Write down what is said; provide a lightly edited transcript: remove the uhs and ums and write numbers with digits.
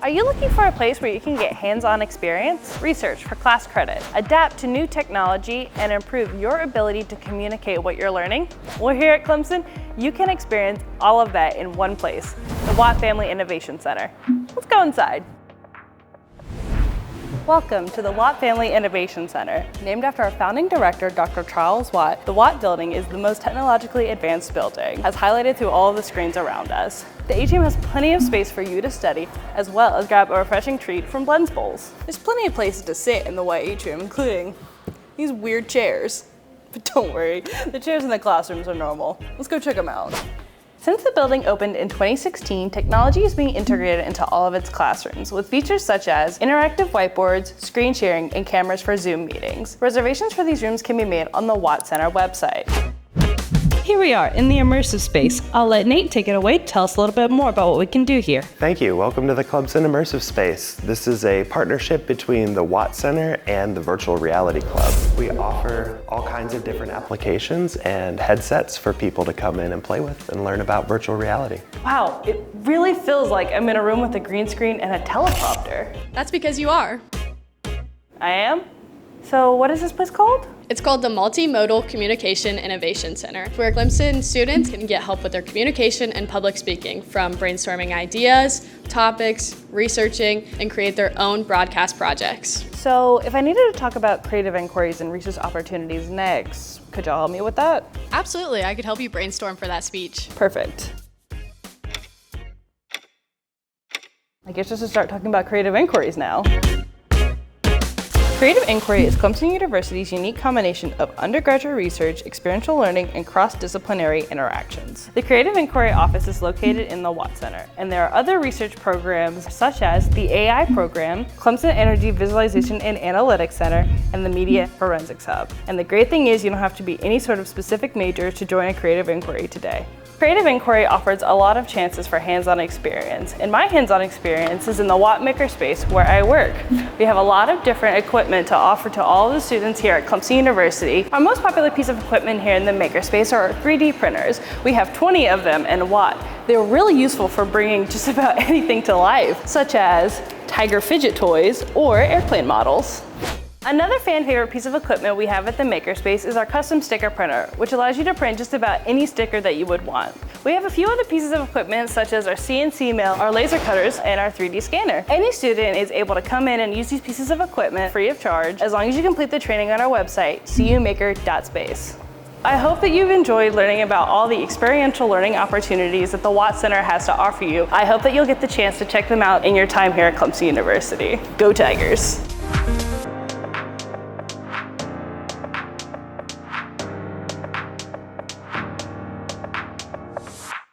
Are you looking for a place where you can get hands-on experience, research for class credit, adapt to new technology, and improve your ability to communicate what you're learning? Well, here at Clemson, you can experience all of that in one place, the Watt Family Innovation Center. Let's go inside. Welcome to the Watt Family Innovation Center. Named after our founding director, Dr. Charles Watt, the Watt building is the most technologically advanced building, as highlighted through all of the screens around us. The Atrium has plenty of space for you to study, as well as grab a refreshing treat from Blends Bowls. There's plenty of places to sit in the White Atrium, including these weird chairs. But don't worry, the chairs in the classrooms are normal. Let's go check them out. Since the building opened in 2016, technology is being integrated into all of its classrooms with features such as interactive whiteboards, screen sharing, and cameras for Zoom meetings. Reservations for these rooms can be made on the Watt Center website. Here we are in the immersive space. I'll let Nate take it away to tell us a little bit more about what we can do here. Thank you. Welcome to the Clemson Immersive Space. This is a partnership between the Watt Center and the Virtual Reality Club. We offer all kinds of different applications and headsets for people to come in and play with and learn about virtual reality. Wow, it really feels like I'm in a room with a green screen and a teleprompter. That's because you are. I am? So what is this place called? It's called the Multimodal Communication Innovation Center, where Clemson students can get help with their communication and public speaking, from brainstorming ideas, topics, researching, and create their own broadcast projects. So if I needed to talk about creative inquiries and research opportunities next, could y'all help me with that? Absolutely, I could help you brainstorm for that speech. Perfect. I guess just to start talking about creative inquiries now. Creative inquiry is Clemson University's unique combination of undergraduate research, experiential learning, and cross-disciplinary interactions. The Creative Inquiry office is located in the Watt Center, and there are other research programs such as the AI program, Clemson Energy Visualization and Analytics Center, and the Media Forensics Hub. And the great thing is you don't have to be any sort of specific major to join a creative inquiry today. Creative Inquiry offers a lot of chances for hands-on experience, and my hands-on experience is in the Watt Makerspace where I work. We have a lot of different equipment to offer to all of the students here at Clemson University. Our most popular piece of equipment here in the Makerspace are our 3D printers. We have 20 of them in Watt. They're really useful for bringing just about anything to life, such as tiger fidget toys or airplane models. Another fan favorite piece of equipment we have at the Makerspace is our custom sticker printer, which allows you to print just about any sticker that you would want. We have a few other pieces of equipment such as our CNC mill, our laser cutters, and our 3D scanner. Any student is able to come in and use these pieces of equipment free of charge as long as you complete the training on our website, cumaker.space. I hope that you've enjoyed learning about all the experiential learning opportunities that the Watt Center has to offer you. I hope that you'll get the chance to check them out in your time here at Clemson University. Go Tigers!